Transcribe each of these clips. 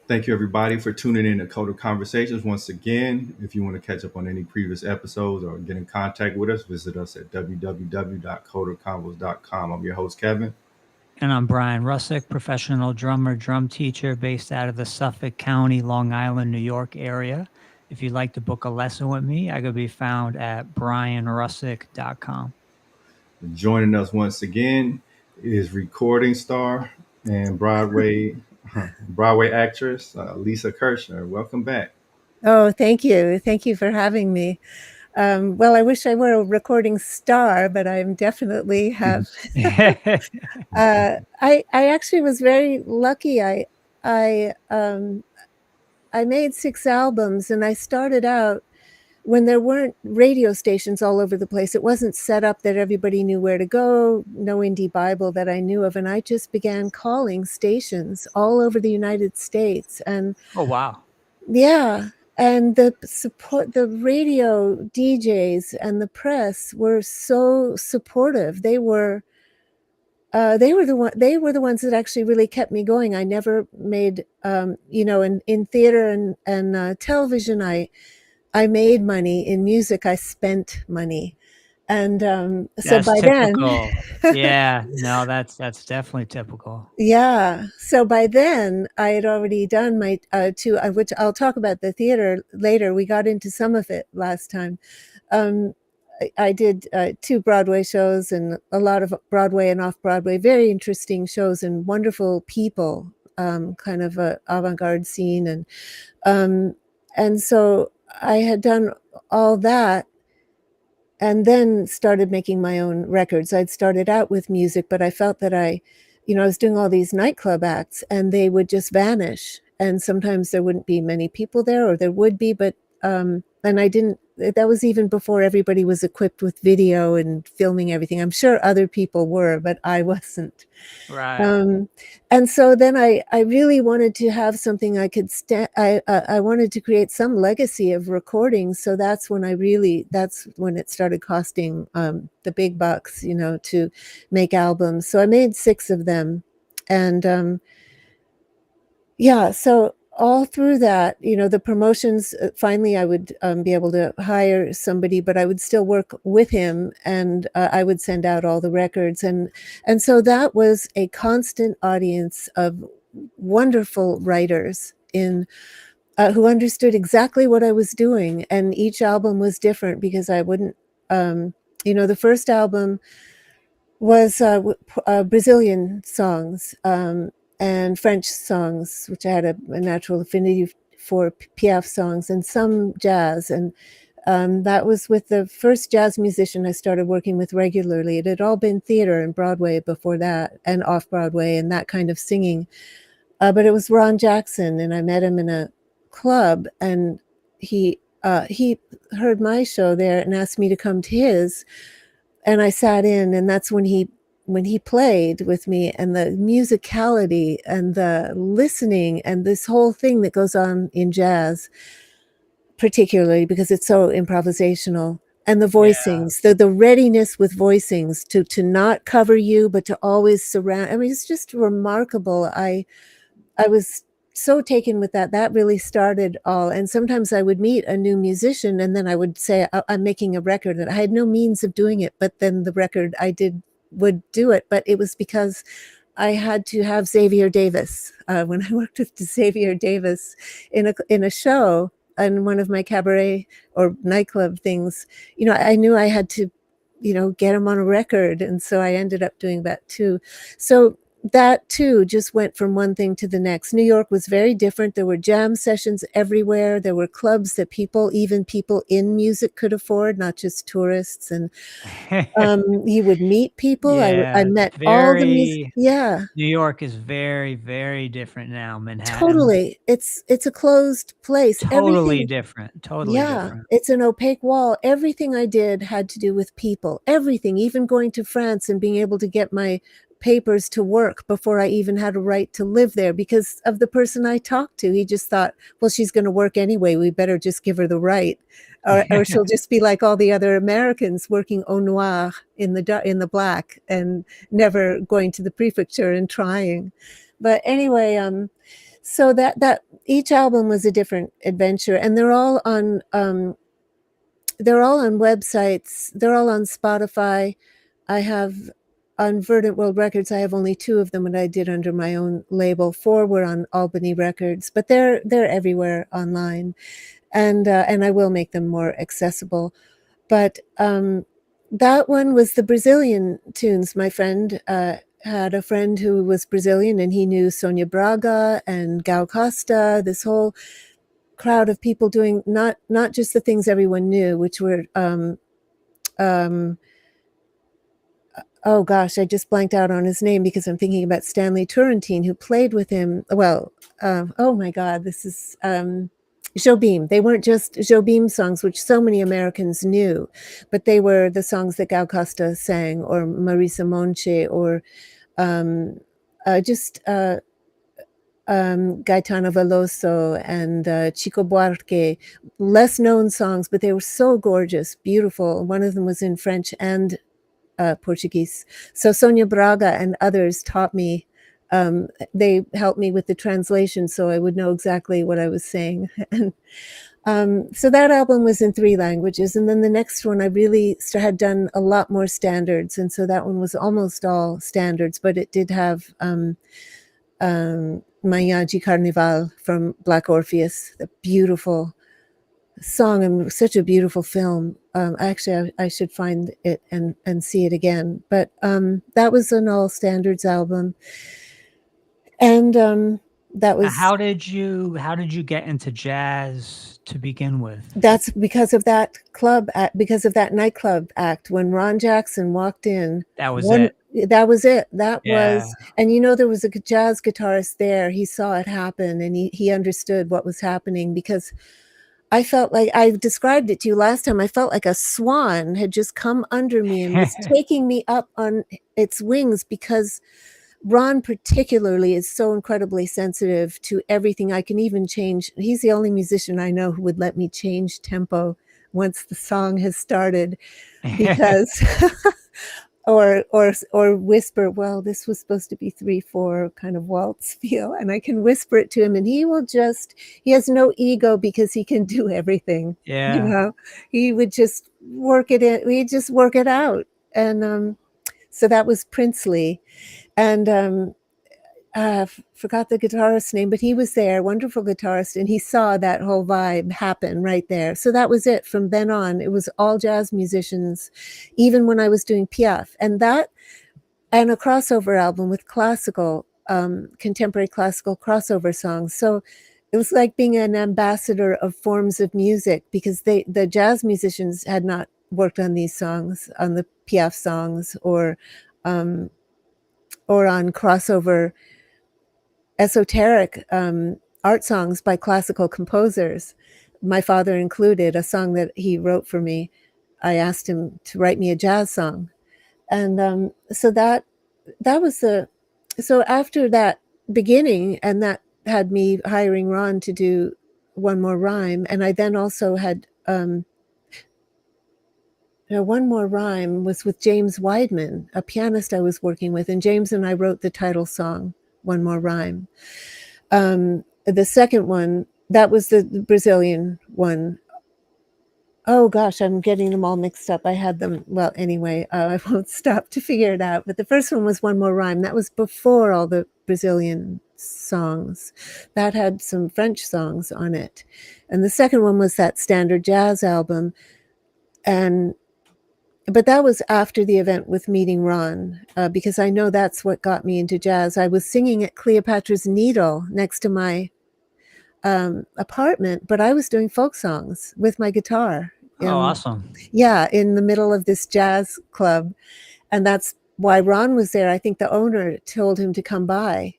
Thank you, everybody, for tuning in to Coder Conversations once again. If you want to catch up on any previous episodes or get in contact with us, visit us at www.coderconvos.com. I'm your host, Kevin. And I'm Brian Russick, professional drummer, drum teacher based out of the Suffolk County, Long Island, New York area. If you'd like to book a lesson with me, I could be found at brianrussick.com. Joining us once again is recording star and Broadway actress Lisa Kirchner. Welcome back. Oh, thank you. Thank you for having me. Well, I wish I were a recording star, but I'm definitely have. I actually was very lucky. I made 6 albums, and I started out when there weren't radio stations all over the place. It wasn't set up that everybody knew where to go, no indie Bible that I knew of. And I just began calling stations all over the United States. And oh, wow. Yeah. And the radio DJs and the press were so supportive. They were the ones that actually really kept me going. I never made, in theater and television, I made money. In music, I spent money. And so that's by typical. then, yeah, no, that's definitely typical. Yeah. So by then I had already done my which I'll talk about the theater later. We got into some of it last time. I did 2 Broadway shows and a lot of Broadway and off-Broadway, very interesting shows and wonderful people, kind of a avant-garde scene. And so I had done all that and then started making my own records. I'd started out with music, but I felt that I was doing all these nightclub acts and they would just vanish. And sometimes there wouldn't be many people there, or there would be, but, and I didn't, that was even before everybody was equipped with video and filming everything. I'm sure other people were, but I wasn't. Right. And so then I really wanted to have something I could I wanted to create some legacy of recordings. So that's when it started costing the big bucks, to make albums. So I made 6 of them. And so all through that, the promotions, finally I would be able to hire somebody, but I would still work with him, and I would send out all the records. And so that was a constant audience of wonderful writers who understood exactly what I was doing. And each album was different because I wouldn't, the first album was Brazilian songs, and French songs, which I had a natural affinity for, Piaf songs, and some jazz. And that was with the first jazz musician I started working with regularly. It had all been theater and Broadway before that, and off-Broadway, and that kind of singing. But it was Ron Jackson, and I met him in a club, and he heard my show there and asked me to come to his. And I sat in, and that's when he played with me, and the musicality and the listening and this whole thing that goes on in jazz, particularly because it's so improvisational, and the voicings, the readiness with voicings to not cover you, but to always surround. I mean, it's just remarkable. I was so taken with that. That really started all. And sometimes I would meet a new musician, and then I would say, I'm making a record, and I had no means of doing it, but then the record I did would do it. But it was because I had to have Xavier Davis. When I worked with Xavier Davis in a show, in one of my cabaret or nightclub things, I knew I had to, get him on a record. And so I ended up doing that too. So that too just went from one thing to the next. New York was very different. There were jam sessions everywhere. There were clubs that even people in music could afford, not just tourists. And you would meet people. I met all the music. Yeah. New York is very, very different now. Manhattan. Totally. It's a closed place. Totally different. Totally different. It's an opaque wall. Everything I did had to do with people. Everything, even going to France and being able to get my papers to work before I even had a right to live there because of the person I talked to. He just thought, well, she's going to work anyway. We better just give her the right, or she'll just be like all the other Americans working au noir in the black and never going to the prefecture and trying. But anyway, So that each album was a different adventure, and they're all on websites. They're all on Spotify. I have on Verdant World Records. I have only 2 of them, and I did under my own label. 4 were on Albany Records, but they're everywhere online, and I will make them more accessible. But that one was the Brazilian tunes. My friend had a friend who was Brazilian, and he knew Sonia Braga and Gal Costa, this whole crowd of people doing not just the things everyone knew, which were oh gosh, I just blanked out on his name because I'm thinking about Stanley Turrentine, who played with him. Well, oh my God, this is Jobim. They weren't just Jobim songs, which so many Americans knew, but they were the songs that Gal Costa sang, or Marisa Monte, or just Gaetano Veloso and Chico Buarque. Less known songs, but they were so gorgeous, beautiful. One of them was in French and Portuguese. So Sonia Braga and others taught me. They helped me with the translation, so I would know exactly what I was saying. And so that album was in 3 languages, and then the next one I really had done a lot more standards, and so that one was almost all standards, but it did have Manhã de Carnaval from Black Orpheus, the beautiful song and such a beautiful film. Actually, I should find it and see it again. But that was an all standards album, and that was. How did you get into jazz to begin with? That's because of that club act, because of that nightclub act when Ron Jackson walked in. That was it. That was it. That Yeah. was, and there was a jazz guitarist there. He saw it happen, and he understood what was happening, because I felt like, I described it to you last time, I felt like a swan had just come under me and was taking me up on its wings, because Ron particularly is so incredibly sensitive to everything. I can even change. He's the only musician I know who would let me change tempo once the song has started, because or whisper, well, this was supposed to be 3/4 kind of waltz feel, and I can whisper it to him, and he has no ego, because he can do everything. Yeah. He would just work it in. We'd just work it out. And so that was Princely. And forgot the guitarist's name, but he was there, wonderful guitarist, and he saw that whole vibe happen right there. So that was it. From then on, it was all jazz musicians, even when I was doing Piaf. And a crossover album with classical, contemporary classical crossover songs. So it was like being an ambassador of forms of music, because the jazz musicians had not worked on these songs, on the Piaf songs, or on crossover esoteric art songs by classical composers. My father included a song that he wrote for me. I asked him to write me a jazz song. And so that was so after that beginning, and that had me hiring Ron to do One More Rhyme. And I then also had, One More Rhyme was with James Weidman, a pianist I was working with, and James and I wrote the title song, One More Rhyme. The second one, that was the Brazilian one. Oh gosh, I'm getting them all mixed up. I had them, well, anyway, I won't stop to figure it out. But the first one was One More Rhyme. That was before all the Brazilian songs. That had some French songs on it. And the second one was that standard jazz album. But that was after the event with meeting Ron, because I know that's what got me into jazz. I was singing at Cleopatra's Needle next to my apartment, but I was doing folk songs with my guitar. Oh, awesome. Yeah, in the middle of this jazz club. And that's why Ron was there. I think the owner told him to come by.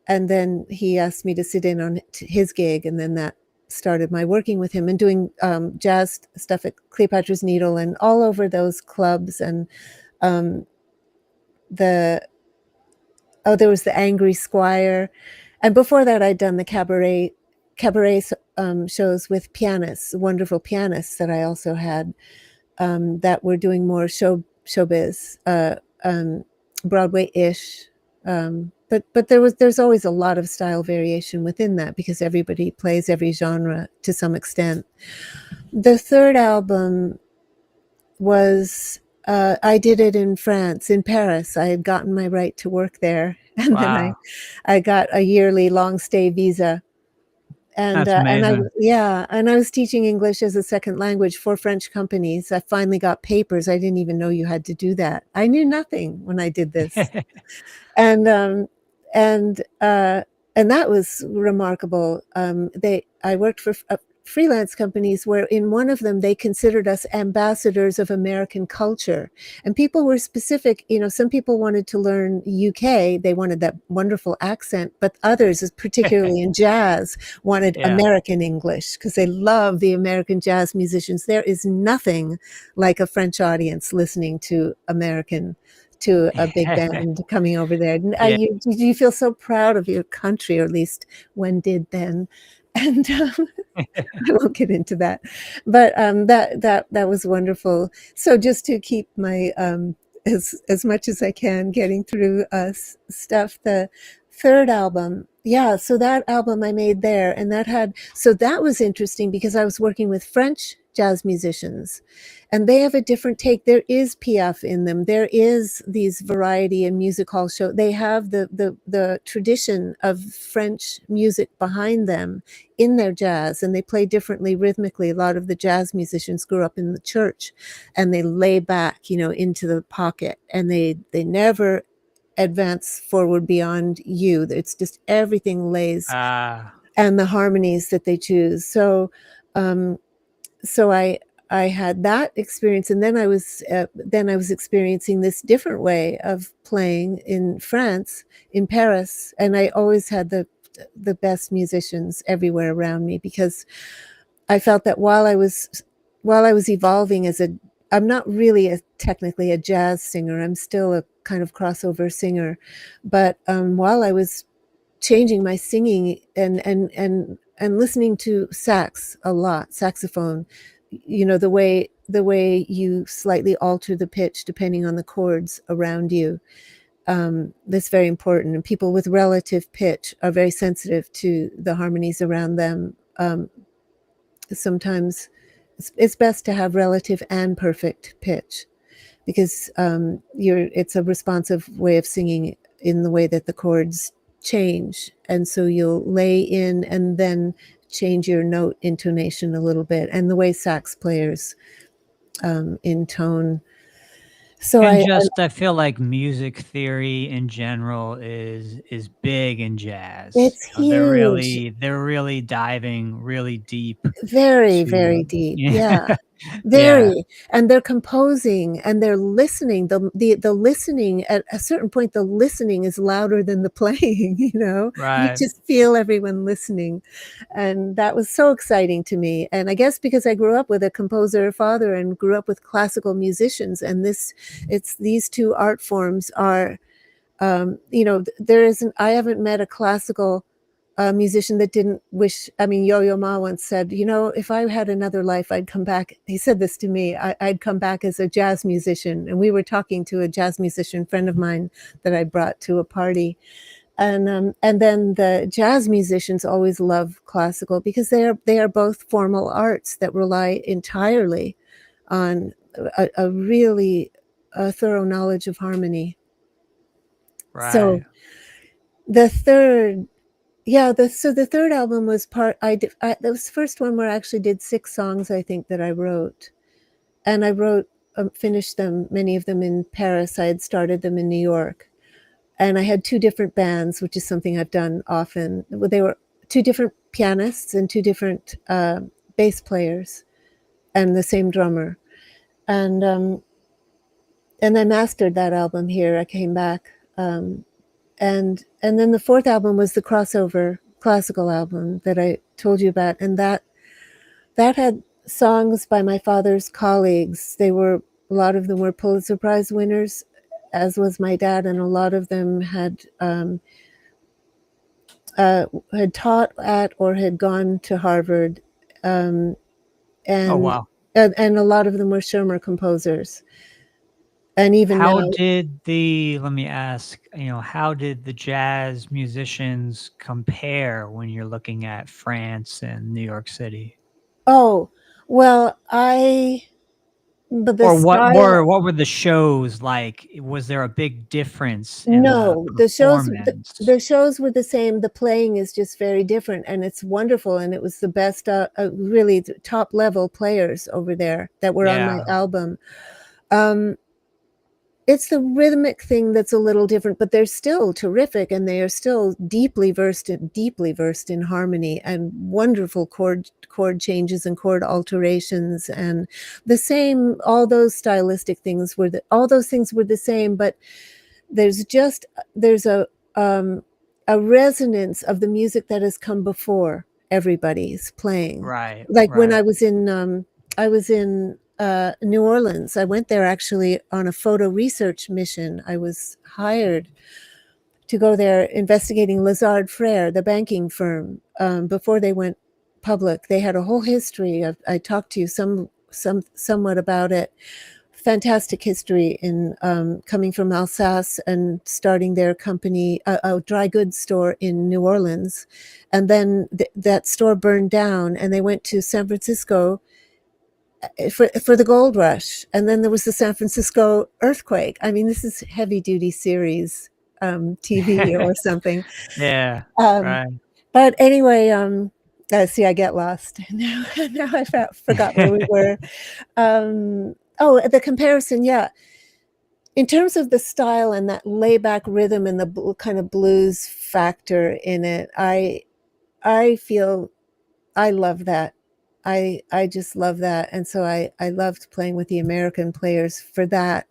And then he asked me to sit in on his gig, and then that started my working with him and doing jazz stuff at Cleopatra's Needle and all over those clubs. And there was the Angry Squire. And before that, I'd done the cabaret shows with pianists, wonderful pianists that I also had, that were doing more showbiz, Broadway-ish But there's always a lot of style variation within that because everybody plays every genre to some extent. The third album was I did it in France, in Paris. I had gotten my right to work there, and then Wow. I got a yearly long stay visa. And That's amazing. and I was teaching English as a second language for French companies. I finally got papers. I didn't even know you had to do that. I knew nothing when I did this. And and uh, and that was remarkable. I worked for freelance companies where in one of them they considered us ambassadors of American culture, and people were specific. Some people wanted to learn UK; they wanted that wonderful accent, but others, particularly in jazz, wanted Yeah. American English because they love the American jazz musicians. There is nothing like a French audience listening to a big band coming over there. Yeah. You feel so proud of your country, or at least one did then. And I won't get into that, but that was wonderful. So just to keep my as much as I can getting through stuff. The third album, yeah. So that album I made there, and that was interesting because I was working with French jazz musicians, and they have a different take. There is Piaf in them. There is these variety and music hall show. They have the tradition of French music behind them in their jazz, and they play differently rhythmically. A lot of the jazz musicians grew up in the church, and they lay back, into the pocket, and they never advance forward beyond you. It's just everything lays, and the harmonies that they choose. So I had that experience, and then I was experiencing this different way of playing in France, in Paris, and I always had the best musicians everywhere around me because I felt that while I was evolving I'm not really technically a jazz singer. I'm still a kind of crossover singer, but while I was changing my singing and listening to saxophone, the way you slightly alter the pitch depending on the chords around you. That's very important. And people with relative pitch are very sensitive to the harmonies around them. Sometimes it's best to have relative and perfect pitch because it's a responsive way of singing in the way that the chords change, and so you'll lay in and then change your note intonation a little bit, and the way sax players intone. So And I feel like music theory in general is big in jazz. it's huge, They're really diving really deep very, very to deep. yeah. Yeah. Yeah, Very. And they're composing and they're listening. The listening, at a certain point, the listening is louder than the playing, You right. just feel everyone listening. And that was so exciting to me. And I guess because I grew up with a composer father and grew up with classical musicians, and these two art forms are, I haven't met a classical musician that didn't wish. I mean, Yo-Yo Ma once said, if I had another life, I'd come back. He said this to me, I'd come back as a jazz musician. And we were talking to a jazz musician friend of mine that I brought to a party. And then the jazz musicians always love classical because they are both formal arts that rely entirely on a really thorough knowledge of harmony. So Right. the third the third album was that was the first one where I actually did 6 songs, I think, that I wrote. And I finished them, many of them in Paris. I had started them in New York. And I had 2 different bands, which is something I've done often. They were 2 different pianists and 2 different bass players and the same drummer. And I mastered that album here. I came back. And then the 4th album was the crossover classical album that I told you about, and that had songs by my father's colleagues. A lot of them were Pulitzer Prize winners, as was my dad, and a lot of them had taught at or had gone to Harvard, and Oh, wow. and a lot of them were Schirmer composers. And even How now, did let me ask, how did the jazz musicians compare when you're looking at France and New York City? oh, well, but the Or style, what were the shows like? Was there a big difference in the no, performance? the shows were the same. The playing is just very different, and it's wonderful. And it was the best, really top level players over there that were on my Yeah, album. Um, it's the rhythmic thing that's a little different, but they're still terrific, and they are still deeply versed in harmony and wonderful chord changes and chord alterations, and the same. All those stylistic things all those things were the same, but there's a resonance of the music that has come before everybody's playing. right, Like when right. I was in New Orleans. I went there actually on a photo research mission. I was hired to go there investigating Lazard Frere, the banking firm, before they went public. They had a whole history. I talked to you somewhat about it. Fantastic history in coming from Alsace and starting their company, a dry goods store in New Orleans, and then that store burned down, and they went to San Francisco for the gold rush, and then there was the San Francisco earthquake. I mean, this is heavy duty series TV or something. Yeah, Um, right. but anyway, see, I get lost now. Now I forgot where we were. Oh, the comparison, yeah. In terms of the style and that layback rhythm and the kind of blues factor in it, I feel I love that. I just love that, and so I loved playing with the American players for that.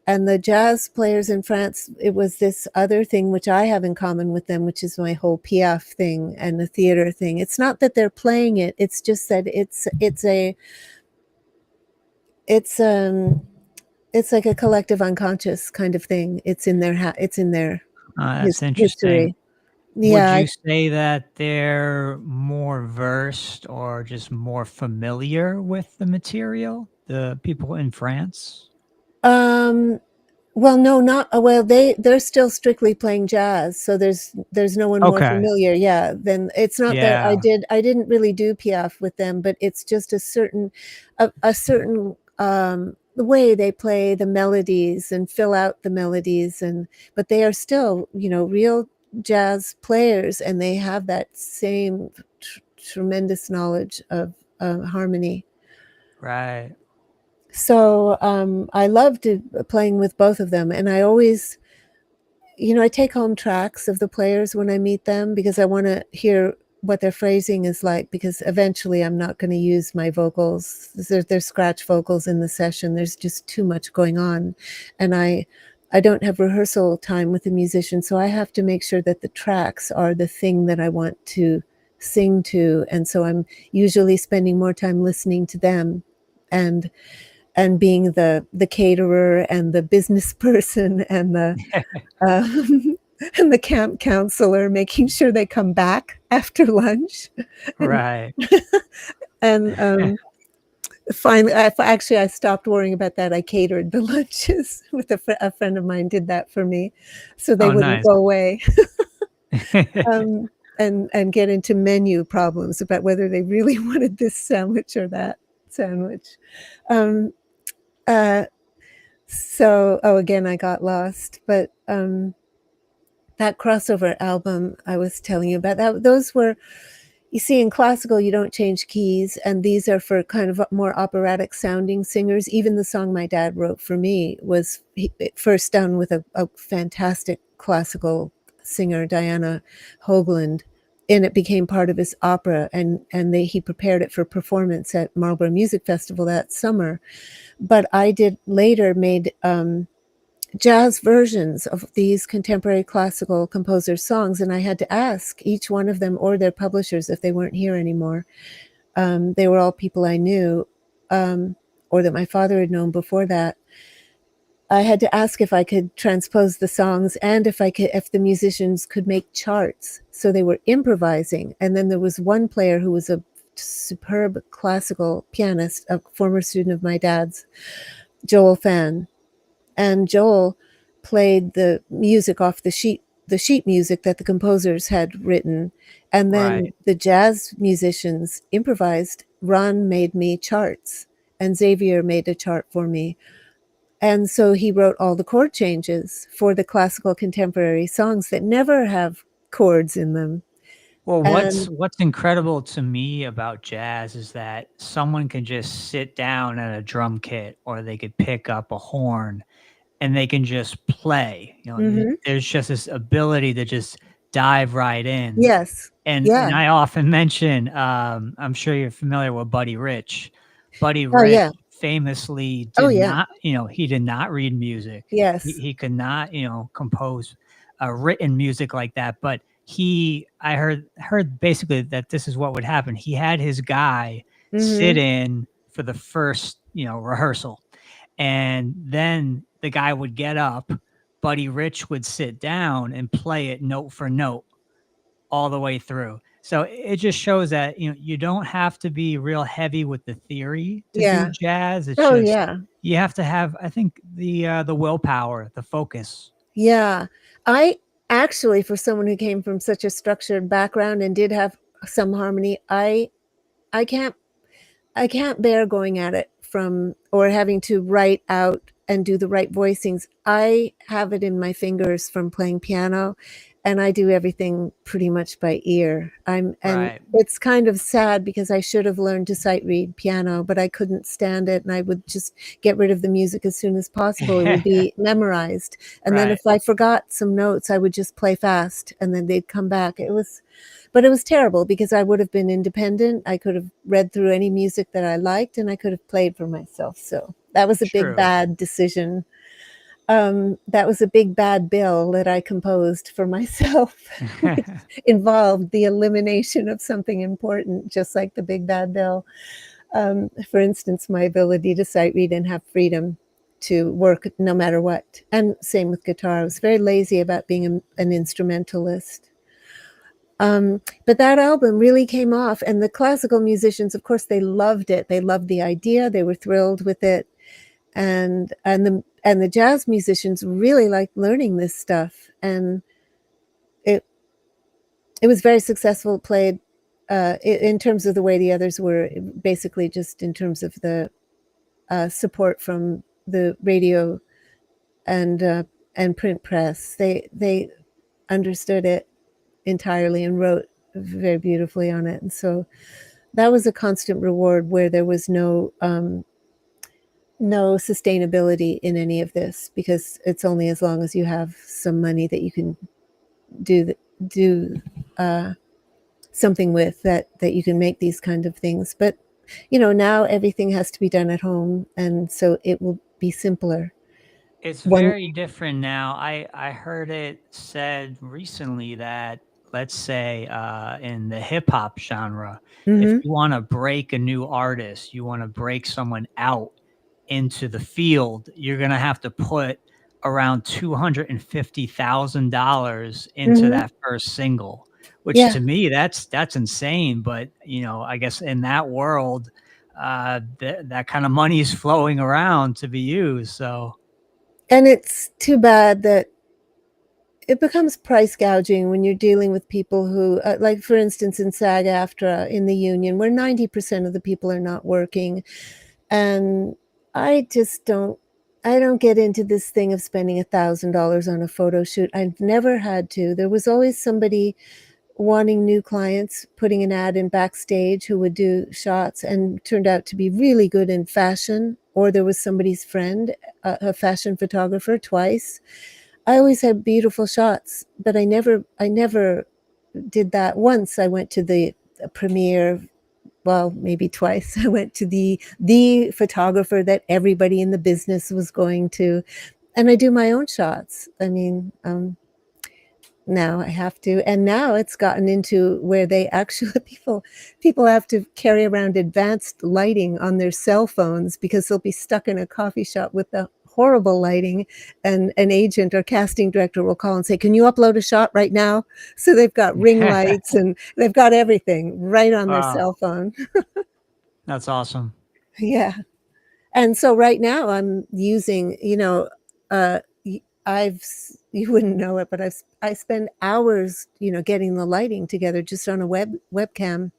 And the jazz players in France, it was this other thing which I have in common with them, which is my whole Piaf thing and the theater thing. It's not that they're playing it; it's just that it's like a collective unconscious kind of thing. It's in their That's interesting. history. Would Yeah. you say that they're more versed or just more familiar with the material, the people in France? Um, well, no, not well. They're still strictly playing jazz, so there's no one more Okay. familiar. Yeah, then it's not that Yeah. I didn't really do Piaf with them, but it's just a certain the way they play the melodies and fill out the melodies, and but they are still real jazz players, and they have that same tremendous knowledge of harmony. Right. So I loved playing with both of them, and I always, I take home tracks of the players when I meet them because I want to hear what their phrasing is like. Because eventually, I'm not going to use my vocals. There's scratch vocals in the session. There's just too much going on, and I don't have rehearsal time with the musician, so I have to make sure that the tracks are the thing that I want to sing to, and so I'm usually spending more time listening to them, and being the caterer and the business person and the and the camp counselor, making sure they come back after lunch, and Right. and finally, I stopped worrying about that. I catered the lunches with a friend of mine did that for me, so they Oh, wouldn't nice. go away. And get into menu problems about whether they really wanted this sandwich or that sandwich. Um, uh, So, again, I got lost, but that crossover album I was telling you about, those were, you see, in classical, you don't change keys, and these are for kind of more operatic sounding singers. Even the song my dad wrote for me was first done with a fantastic classical singer, Diana Hoagland, and it became part of his opera, and he prepared it for performance at Marlborough Music Festival that summer. But I did later made jazz versions of these contemporary classical composers' songs, and I had to ask each one of them or their publishers if they weren't here anymore. They were all people I knew, or that my father had known before that. I had to ask if I could transpose the songs and if the musicians could make charts. So they were improvising. And then there was one player who was a superb classical pianist, a former student of my dad's, Joel Fan. and Joel played the music off the sheet music that the composers had written, and then Right. the jazz musicians improvised. Ron made me charts, and Xavier made a chart for me. And so he wrote all the chord changes for the classical contemporary songs that never have chords in them. Well, And what's incredible to me about jazz is that someone can just sit down at a drum kit or they could pick up a horn and they can just play. You know, mhm, there's just this ability to just dive right in. yes, And yeah, I often mention, I'm sure you're familiar with Buddy Rich. Buddy oh Rich yeah, famously oh did yeah, not, he did not read music. He, yes, he could not, compose written music like that. But I heard basically that this is what would happen. He had his guy sit mhm, in for the first, rehearsal, and then the guy would get up. Buddy Rich would sit down and play it note for note all the way through. So it just shows that, you don't have to be real heavy with the theory to do yeah, jazz. It's oh just yeah. you have to have, I think, the willpower, the focus. Yeah. I actually, for someone who came from such a structured background and did have some harmony, I can't I can't bear going at it from or having to write out and do the right voicings. I have it in my fingers from playing piano, and I do everything pretty much by ear. And Right. it's kind of sad because I should have learned to sight read piano, but I couldn't stand it, and I would just get rid of the music as soon as possible. It would be memorized, and then Right. if I forgot some notes, I would just play fast, and then they'd come back. But it was terrible because I would have been independent. I could have read through any music that I liked, and I could have played for myself. So that was a big True. bad decision. That was a big bad bill that I composed for myself, which involved the elimination of something important, just like the big bad bill. For instance, my ability to sight read and have freedom to work no matter what. And same with guitar. I was very lazy about being an instrumentalist. But that album really came off, and the classical musicians, of course, they loved it. They loved the idea. They were thrilled with it, and the jazz musicians really liked learning this stuff, and it it was very successful. Played in terms of the way the others were, basically just in terms of the support from the radio and print press. They understood it entirely and wrote very beautifully on it. And so that was a constant reward where there was no sustainability in any of this, because it's only as long as you have some money that you can do something with that you can make these kind of things. But now everything has to be done at home, and so it will be simpler. It's One very different now. I heard it said recently that, let's say, in the hip hop genre, if Mhm, you want to break a new artist, you want to break someone out into the field, you're gonna have to put around $250,000 into mhm, that first single, which yeah, to me that's insane. But I guess in that world, that kind of money is flowing around to be used. So and it's too bad that it becomes price gouging when you're dealing with people who, like, for instance, in SAG-AFTRA, in the union, where 90% of the people are not working. And I just I don't get into this thing of spending $1,000 on a photo shoot. I've never had to. There was always somebody wanting new clients, putting an ad in Backstage who would do shots and turned out to be really good in fashion, or there was somebody's friend, a fashion photographer, twice. I always had beautiful shots, but I never did that. Once I went to the premiere, well, maybe twice. I went to the photographer that everybody in the business was going to, and I do my own shots. I mean, now I have to, and now it's gotten into where they actually people have to carry around advanced lighting on their cell phones because they'll be stuck in a coffee shop with the horrible lighting, and an agent or casting director will call and say, "Can you upload a shot right now?" So they've got ring lights and they've got everything right on their wow, cell phone. that's awesome. Yeah. And so right now I'm using, you wouldn't know it, but I spend hours, getting the lighting together just on a webcam.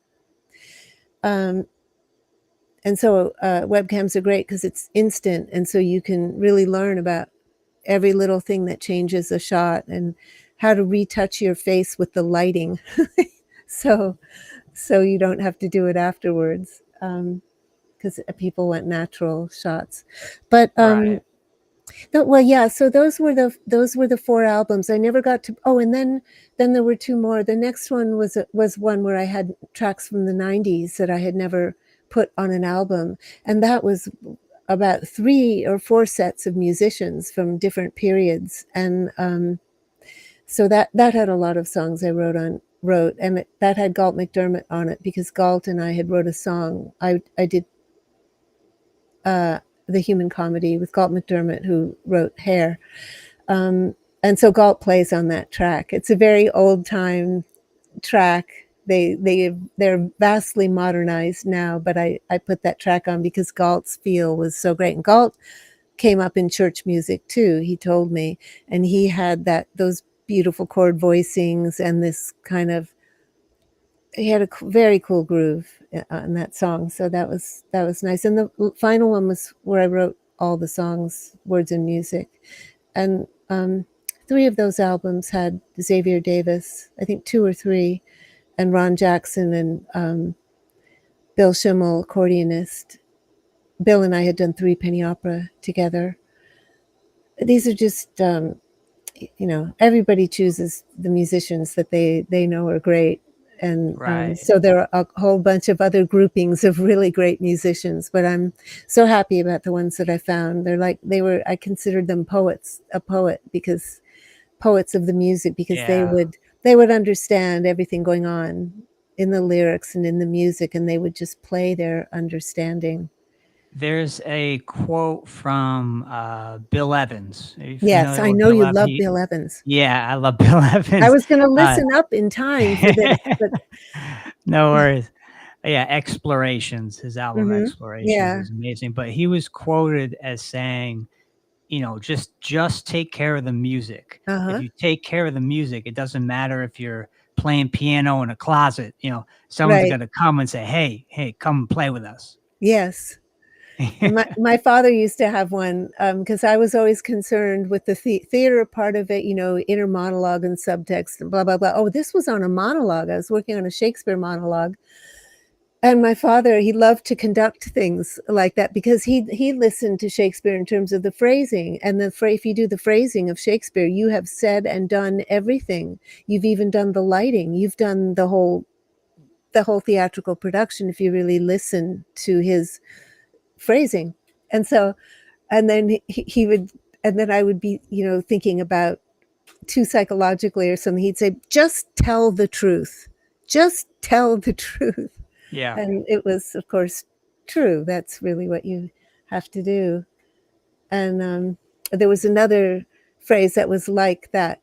And so webcams are great because it's instant, and so you can really learn about every little thing that changes a shot and how to retouch your face with the lighting, so you don't have to do it afterwards, because people want natural shots. But Right. well, yeah. So those were the 4 albums. I never got to. Oh, and then there were 2 more. The next one was one where I had tracks from the '90s that I had never put on an album, and that was about 3 or 4 sets of musicians from different periods, and so that had a lot of songs I wrote, and that had Galt McDermott on it because Galt and I had wrote a song. I did The Human Comedy with Galt McDermott, who wrote Hair, and so Galt plays on that track. It's a very old time track. They're vastly modernized now, but I put that track on because Galt's feel was so great. And Galt came up in church music too, he told me, and he had those beautiful chord voicings and this kind of, he had a very cool groove in that song. So that was nice. And the final one was where I wrote all the songs, words and music. And 3 of those albums had Xavier Davis, I think 2 or 3, and Ron Jackson and Bill Schimmel, accordionist. Bill and I had done 3 Penny Opera together. These are just, everybody chooses the musicians that they know are great. And Right. So there are a whole bunch of other groupings of really great musicians, but I'm so happy about the ones that I found. I considered them a poet because poets of the music, because Yeah. they would understand everything going on in the lyrics and in the music, and they would just play their understanding. There's a quote from Bill Evans. Are you Yes, familiar I with know Bill you Evans? love Bill Evans. Yeah, I love Bill I Evans. was going to Uh, listen up in time for this, but no worries. Yeah, Explorations. His album Explorations yeah, is amazing. But he was quoted as saying, just take care of the music. If uh-huh, you take care of the music, it doesn't matter if you're playing piano in a closet. Someone's right, going to come and say, hey, come and play with us. yes. My father used to have one because I was always concerned with the theater part of it, inner monologue and subtext and blah, blah, blah. Oh, this was on a monologue. I was working on a Shakespeare monologue. And my father, he loved to conduct things like that because he listened to Shakespeare in terms of the phrasing. And if you do the phrasing of Shakespeare, you have said and done everything. You've even done the lighting. You've done the whole theatrical production if you really listen to his phrasing. And so, and then he would, and then I would be, thinking about too psychologically or something. He'd say, just tell the truth. Just tell the truth. Yeah. And it was, of course, true. That's really what you have to do. And there was another phrase that was like that,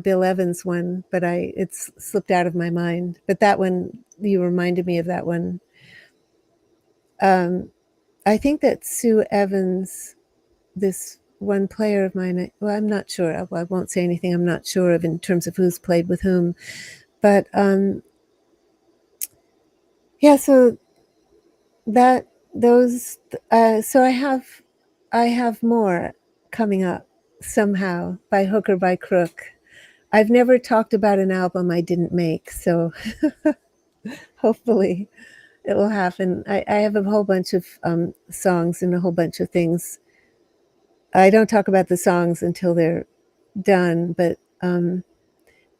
Bill Evans one, but it's slipped out of my mind. But that one, you reminded me of that one. I think that Sue Evans, this one player of mine, well, I'm not sure. I won't say anything I'm not sure of in terms of who's played with whom. But yeah, so so I have more coming up somehow, by hook or by crook. I've never talked about an album I didn't make, so hopefully it will happen. I have a whole bunch of songs and a whole bunch of things. I don't talk about the songs until they're done, but I'm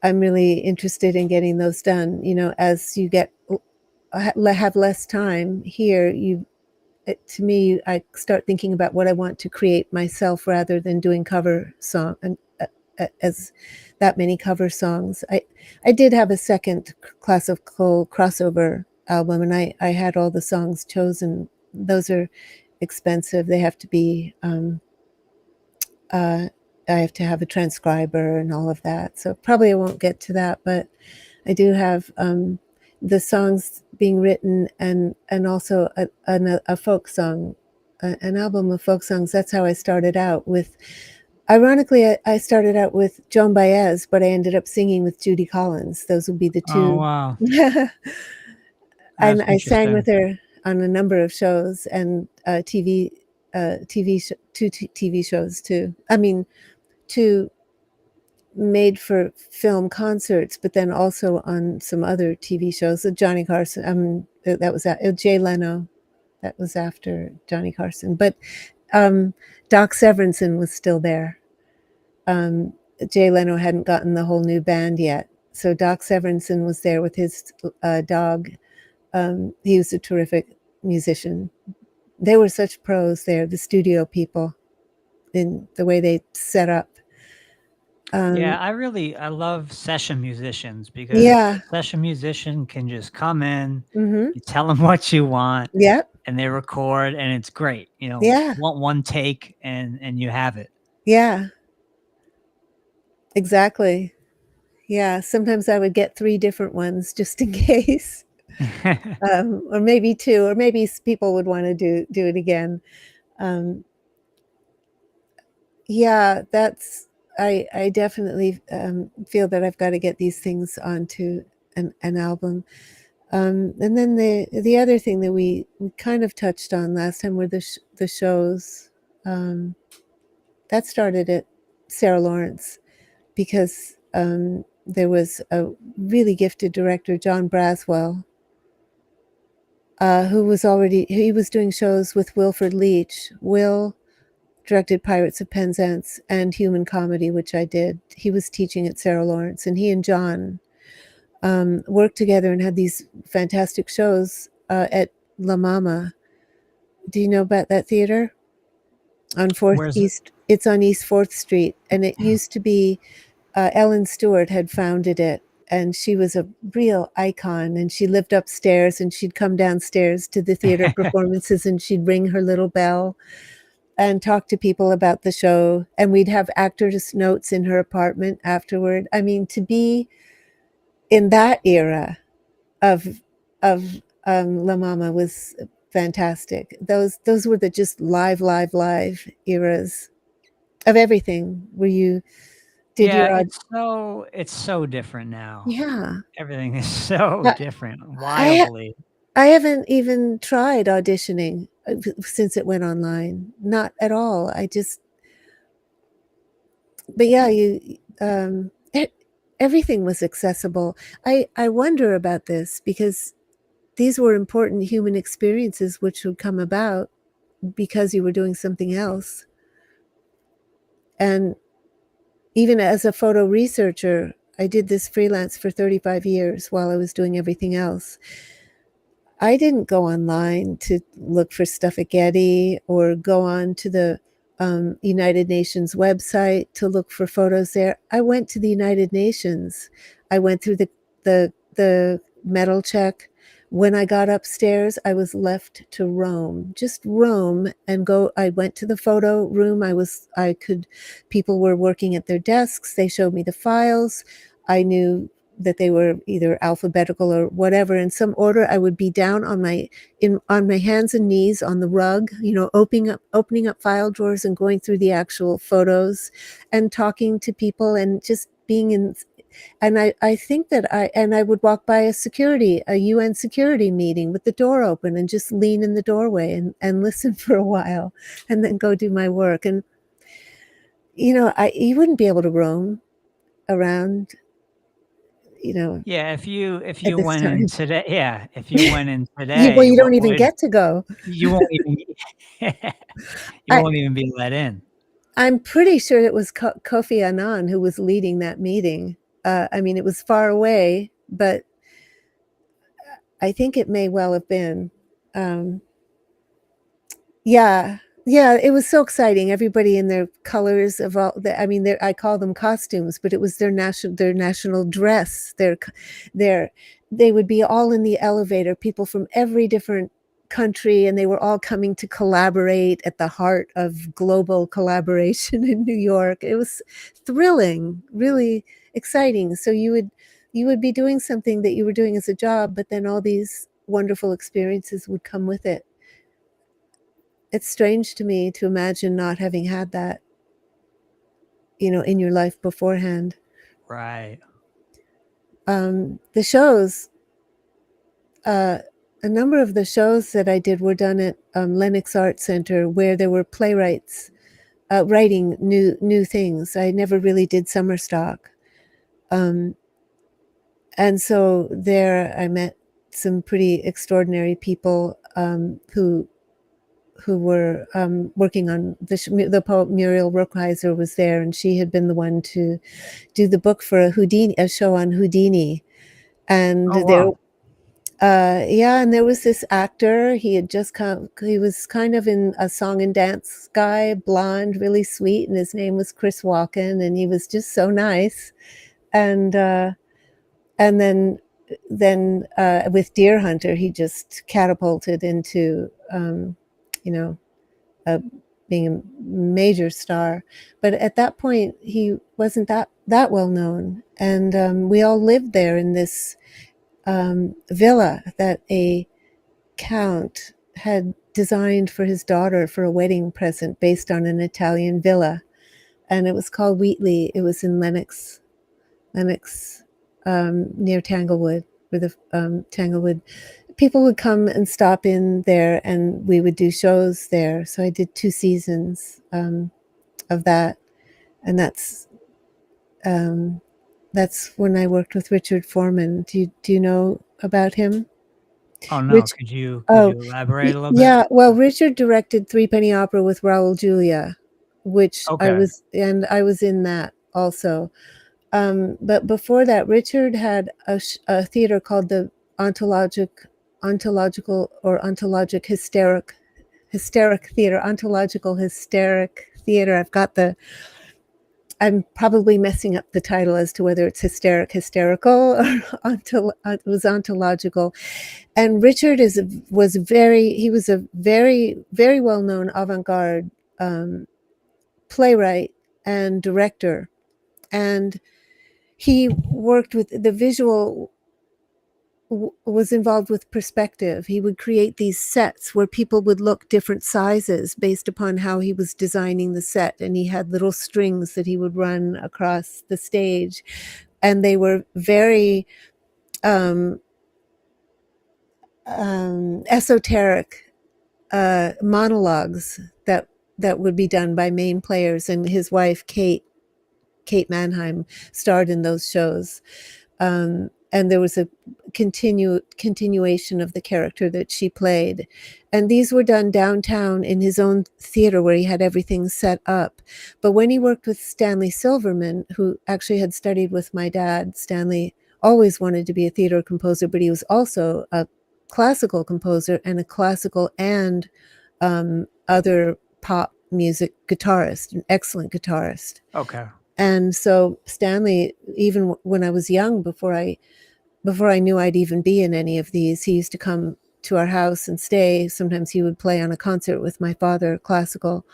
really interested in getting those done. As you have less time here, to me, I start thinking about what I want to create myself rather than doing cover song and as that many cover songs. I did have a second classical crossover album, and I had all the songs chosen. Those are expensive. They have to be, I have to have a transcriber and all of that. So probably I won't get to that, but I do have the songs being written and also a folk song, an album of folk songs. That's how I started out, with Ironically, I started out with Joan Baez, but I ended up singing with Judy Collins. Those would be the Oh, two. wow. And That's I sang with interesting. her on a number of shows and TV, two TV shows too. I mean, two made for film concerts, but then also on some other TV shows. Johnny Carson. That was Jay Leno. That was after Johnny Carson. But Doc Severinsen was still there. Jay Leno hadn't gotten the whole new band yet, so Doc Severinsen was there with his dog. He was a terrific musician. They were such pros there, the studio people, in the way they set up. Yeah, I love session musicians because Yeah. a session musician can just come in, Mm-hmm. you tell them what you want, Yep. and they record, and it's great. Yeah. One take, and you have it. Yeah. Exactly. Yeah. Sometimes I would get 3 different ones just in case, or maybe 2, or maybe people would want to do it again. Yeah, I definitely feel that I've got to get these things onto an album. And then the other thing that we kind of touched on last time were the shows. That started at Sarah Lawrence because there was a really gifted director, John Braswell, he was doing shows with Wilfrid Leach. Will directed Pirates of Penzance and Human Comedy, which I did. He was teaching at Sarah Lawrence, and he and John worked together and had these fantastic shows at La Mama. Do you know about that theater? On 4th Where's it? East. It's on East 4th Street, and it used to be Ellen Stewart had founded it, and she was a real icon, and she lived upstairs, and she'd come downstairs to the theater performances, and she'd ring her little bell and talk to people about the show, and we'd have actors' notes in her apartment afterward. I mean, to be in that era of La Mama was fantastic. Those were the just live eras of everything. Did Yeah, your it's so different now. Yeah. Everything is so different, I wildly. I haven't even tried auditioning since it went online. Not at all. But yeah, everything was accessible. I wonder about this because these were important human experiences which would come about because you were doing something else. And even as a photo researcher, I did this freelance for 35 years while I was doing everything else. I didn't go online to look for stuff at Getty or go on to the United Nations website to look for photos there. I went to the United Nations. I went through the metal check. When I got upstairs, I was left to roam, just roam and go. I went to the photo room. People were working at their desks. They showed me the files. I knew that they were either alphabetical or whatever. In some order, I would be down on my hands and knees on the rug, opening up file drawers and going through the actual photos and talking to people and just being in. And I think that I would walk by a UN security meeting with the door open and just lean in the doorway and listen for a while and then go do my work. And, you wouldn't be able to roam around, Yeah, if you at this went in time. today, Well, you what don't even would get to go. you won't even you I won't even be let in. I'm pretty sure it was Kofi Annan who was leading that meeting. I mean, it was far away, but I think it may well have been. Yeah, it was so exciting. Everybody in their colors of all the, I mean, I call them costumes, but it was their national dress. They would be all in the elevator, people from every different country, and they were all coming to collaborate at the heart of global collaboration in New York. It was thrilling, really exciting. So you would be doing something that you were doing as a job, but then all these wonderful experiences would come with it. It's strange to me to imagine not having had that. in your life beforehand. Right. The shows, a number of the shows that I did were done at Lenox Art Center, where there were playwrights writing new things. I never really did summer stock. And so there I met some pretty extraordinary people who were working on the poet Muriel Rukeyser was there, and she had been the one to do the book for a show on Houdini. And Oh, wow. and there was this actor. He was kind of in a song and dance guy, blonde, really sweet, and his name was Chris Walken, and he was just so nice. And then with Deer Hunter, he just catapulted into being a major star. But at that point, he wasn't that well known, and we all lived there in this villa that a count had designed for his daughter for a wedding present based on an Italian villa, and it was called Wheatley. It was in Lenox, near Tanglewood, where the Tanglewood people would come and stop in there, and we would do shows there. So I did 2 seasons of that, and that's when I worked with Richard Foreman. Do you know about him? Oh, no. Rich, Could you oh, elaborate a little bit? yeah. Well, Richard directed Three Penny Opera with Raul Julia, which I Okay. was in that also. But before that, Richard had a theater called the Ontologic Hysteric Theater. Ontological Hysteric Theater. I'm probably messing up the title as to whether it's hysterical, or it was ontological. And Richard was a very, very well-known avant-garde playwright and director. And he worked with the visual, was involved with perspective. He would create these sets where people would look different sizes based upon how he was designing the set. And he had little strings that he would run across the stage. And they were very esoteric monologues that would be done by main players. And his wife, Kate Mannheim, starred in those shows. And there was a continuation of the character that she played. And these were done downtown in his own theater where he had everything set up. But when he worked with Stanley Silverman, who actually had studied with my dad, Stanley always wanted to be a theater composer, but he was also a classical composer and a classical and other pop music guitarist, an excellent guitarist. Okay. And so Stanley, even when I was young, before I knew I'd even be in any of these, he used to come to our house and stay. Sometimes he would play on a concert with my father, classical,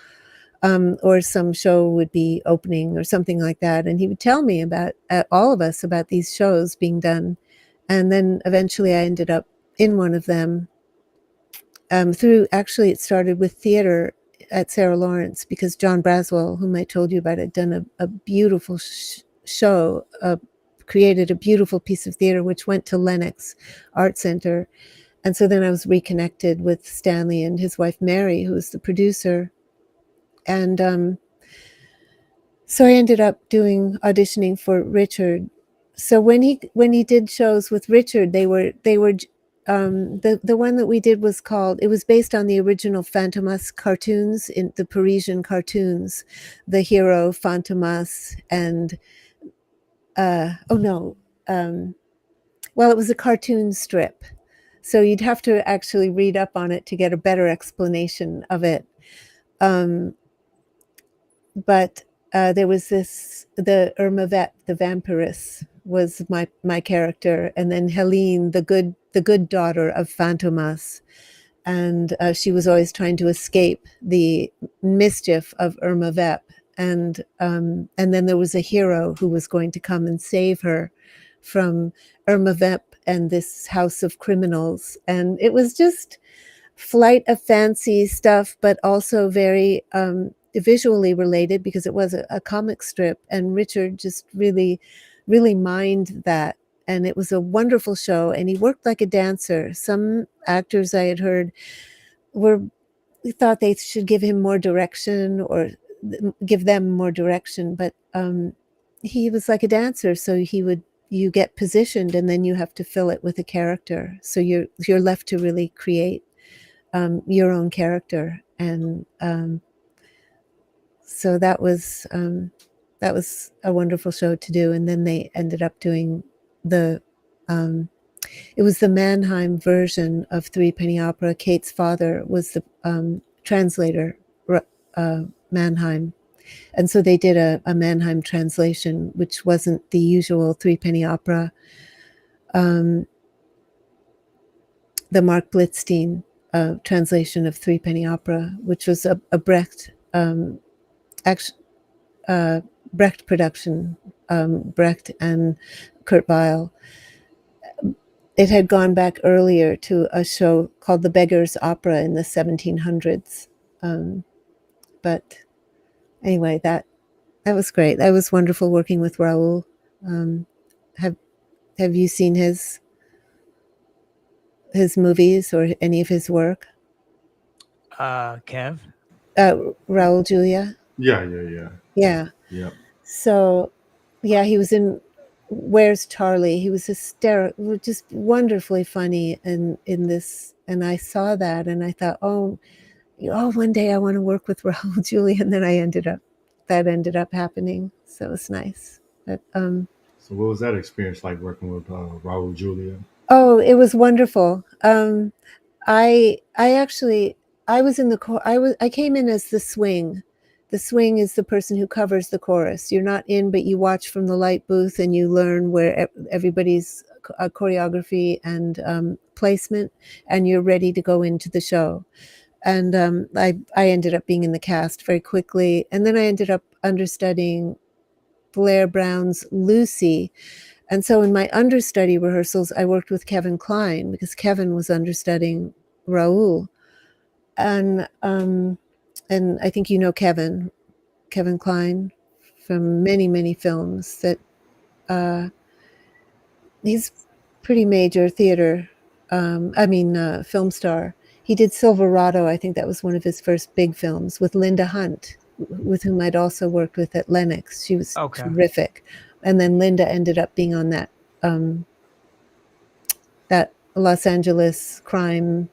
or some show would be opening or something like that. And he would tell me about all of us about these shows being done. And then eventually I ended up in one of them actually it started with theater at Sarah Lawrence, because John Braswell, whom I told you about, had done a beautiful show, created a beautiful piece of theater, which went to Lenox Art Center. And so then I was reconnected with Stanley and his wife, Mary, who was the producer. And so I ended up auditioning for Richard. So when he did shows with Richard, they were the one that we did was it was based on the original Fantomas cartoons, in the Parisian cartoons, the hero Fantomas, and well, it was a cartoon strip, so you'd have to actually read up on it to get a better explanation of it. But there was the Irma Vep, the vampiress, was my character, and then Helene, the good daughter of Fantomas, and she was always trying to escape the mischief of Irma Vep, and then there was a hero who was going to come and save her from Irma Vep and this house of criminals. And it was just flight of fancy stuff, but also very visually related because it was a comic strip, and Richard just really, really mined that. And it was a wonderful show, and he worked like a dancer. Some actors I had heard thought they should give him more direction or give them more direction, but he was like a dancer, so you get positioned and then you have to fill it with a character, so you're left to really create your own character. And so that was a wonderful show to do. And then they ended up doing it was the Mannheim version of Threepenny Opera. Kate's father was the translator, Mannheim. And so they did a Mannheim translation, which wasn't the usual Threepenny Opera. The Mark Blitzstein translation of Threepenny Opera, which was a Brecht Brecht production, Brecht and Kurt Weill. It had gone back earlier to a show called The Beggar's Opera in the 1700s. But anyway, that was great. That was wonderful working with Raoul. Have you seen his movies or any of his work? Kev? Raoul Julia? Yeah. So, yeah, he was in Where's Charlie? He was hysterical, just wonderfully funny in this. And I saw that and I thought, oh, one day I want to work with Raoul Julia. And then that ended up happening. So it was nice. But, so what was that experience like working with Raoul Julia? Oh, it was wonderful. I was in I came in as the swing. The swing is the person who covers the chorus. You're not in, but you watch from the light booth and you learn where everybody's choreography and placement, and you're ready to go into the show. And I ended up being in the cast very quickly. And then I ended up understudying Blair Brown's Lucy. And so in my understudy rehearsals, I worked with Kevin Kline because Kevin was understudying Raoul. And I think you know Kevin Kline from many, many films. That he's pretty major theater, film star. He did Silverado. I think that was one of his first big films with Linda Hunt, with whom I'd also worked with at Lenox. She was terrific. And then Linda ended up being on that Los Angeles crime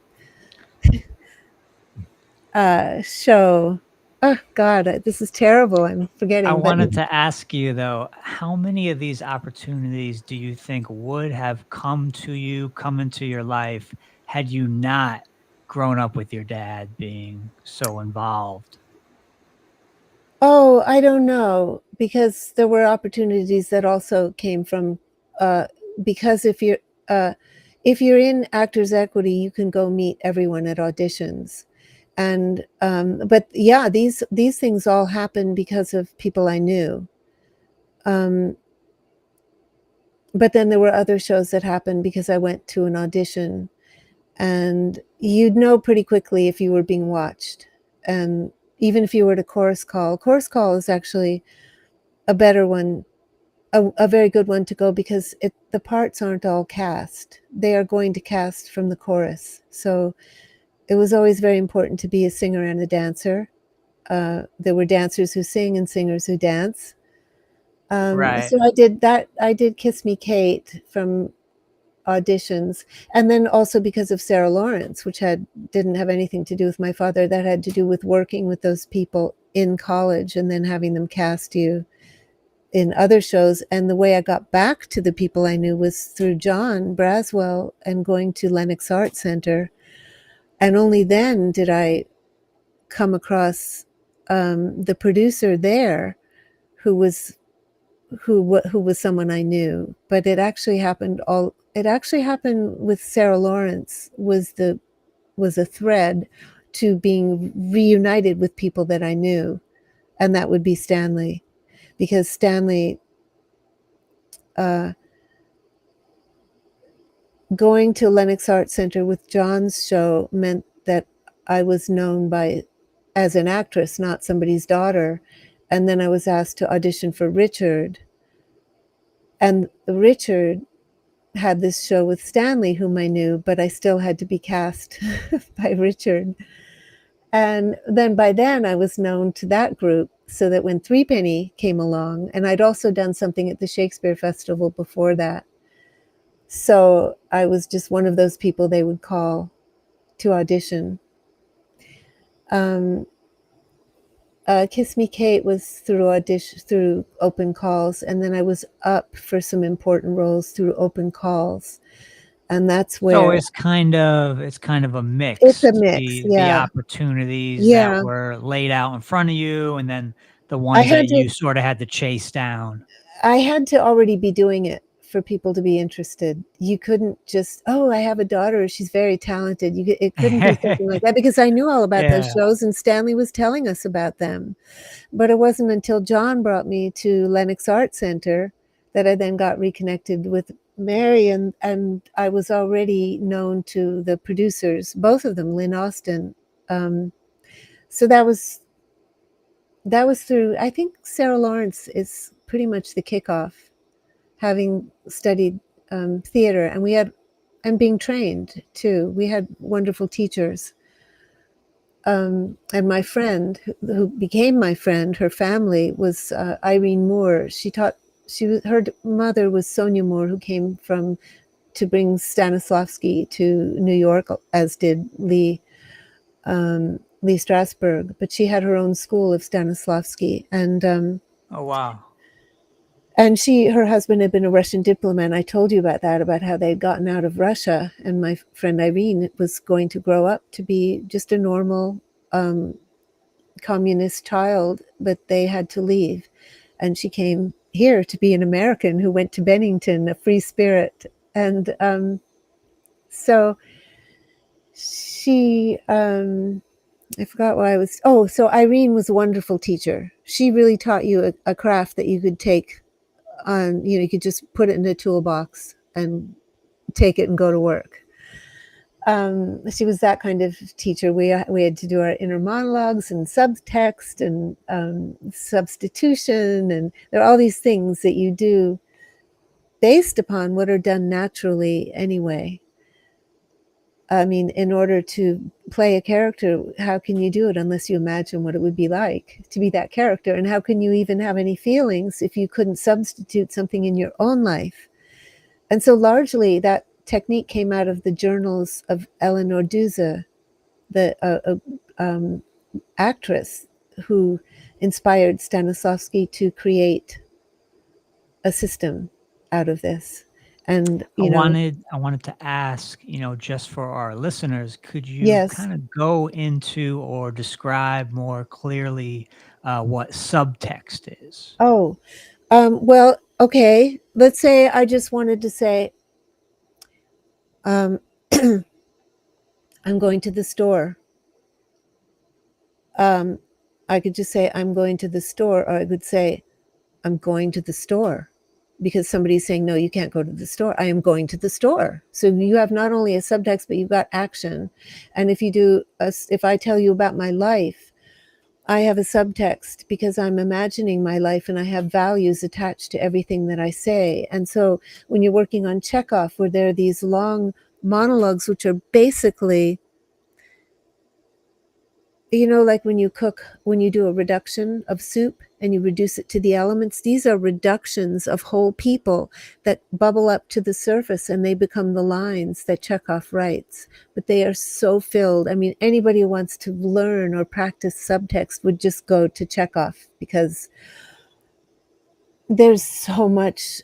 show. Oh God, this is terrible. I'm forgetting. I wanted to ask you though, how many of these opportunities do you think would have come into your life had you not grown up with your dad being so involved? Oh, I don't know, because there were opportunities that also came from because if you're in Actors Equity, you can go meet everyone at auditions. And but yeah, these things all happened because of people I knew. But then there were other shows that happened because I went to an audition, and you'd know pretty quickly if you were being watched. And even if you were at a chorus call is actually a better one, a very good one to go, because the parts aren't all cast. They are going to cast from the chorus. So it was always very important to be a singer and a dancer. There were dancers who sing and singers who dance. Right. So I did that. I did Kiss Me Kate from auditions. And then also because of Sarah Lawrence, which didn't have anything to do with my father. That had to do with working with those people in college and then having them cast you in other shows. And the way I got back to the people I knew was through John Braswell and going to Lenox Art Center. And only then did I come across the producer there, who was someone I knew. But it actually happened with Sarah Lawrence, was a thread to being reunited with people that I knew, and that would be Stanley, because Stanley going to Lenox Art Center with John's show meant that I was known by as an actress, not somebody's daughter. And then I was asked to audition for Richard. And Richard had this show with Stanley, whom I knew, but I still had to be cast by Richard. And then by then I was known to that group, so that when Threepenny came along, and I'd also done something at the Shakespeare Festival before that. So I was just one of those people they would call to audition. Kiss Me Kate was through open calls, and then I was up for some important roles through open calls, and that's where. So it's kind of a mix. It's a mix, The yeah. opportunities Yeah. that were laid out in front of you, and then the ones that you sort of had to chase down. I had to already be doing it for people to be interested. You couldn't just, oh, I have a daughter, she's very talented. It couldn't be something like that, because I knew all about those shows and Stanley was telling us about them. But it wasn't until John brought me to Lenox Art Center that I then got reconnected with Mary, and I was already known to the producers, both of them, Lynn Austin. So that was through, I think Sarah Lawrence is pretty much the kickoff, having studied theater, and being trained too. We had wonderful teachers. And my friend, who became my friend, her family was Irene Moore. Her mother was Sonia Moore, who came to bring Stanislavski to New York, as did Lee Strasberg. But she had her own school of Stanislavski, and oh wow. And her husband had been a Russian diplomat. I told you about that, about how they'd gotten out of Russia. And my friend Irene was going to grow up to be just a normal communist child, but they had to leave. And she came here to be an American who went to Bennington, a free spirit. And so she, I forgot why I was, so Irene was a wonderful teacher. She really taught you a craft that you could take on, you could just put it in a toolbox and take it and go to work. She was that kind of teacher. We had to do our inner monologues and subtext and substitution, and there are all these things that you do based upon what are done naturally anyway. I mean, in order to play a character, how can you do it unless you imagine what it would be like to be that character? And how can you even have any feelings if you couldn't substitute something in your own life? And so largely that technique came out of the journals of Eleanor Duse, the actress who inspired Stanislavski to create a system out of this. And I wanted to ask, just for our listeners, could you kind of go into or describe more clearly what subtext is? Well, okay. Let's say I just wanted to say, I'm going to the store. I could just say, I'm going to the store, or I could say, I'm going to the store. Because somebody's saying, no, you can't go to the store. I am going to the store. So you have not only a subtext, but you've got action. And if I tell you about my life, I have a subtext because I'm imagining my life and I have values attached to everything that I say. And so when you're working on Chekhov, where there are these long monologues, which are basically, like when you do a reduction of soup and you reduce it to the elements, these are reductions of whole people that bubble up to the surface and they become the lines that Chekhov writes. But they are so filled. I mean, anybody who wants to learn or practice subtext would just go to Chekhov, because there's so much.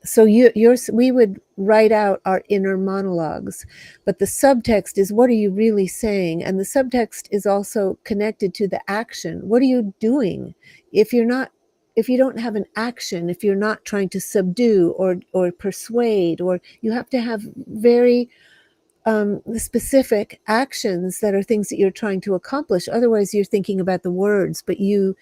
So we would write out our inner monologues, but the subtext is, what are you really saying? And the subtext is also connected to the action. What are you doing? If you don't have an action, if you're not trying to subdue or persuade, or you have to have very specific actions that are things that you're trying to accomplish. Otherwise, you're thinking about the words. But you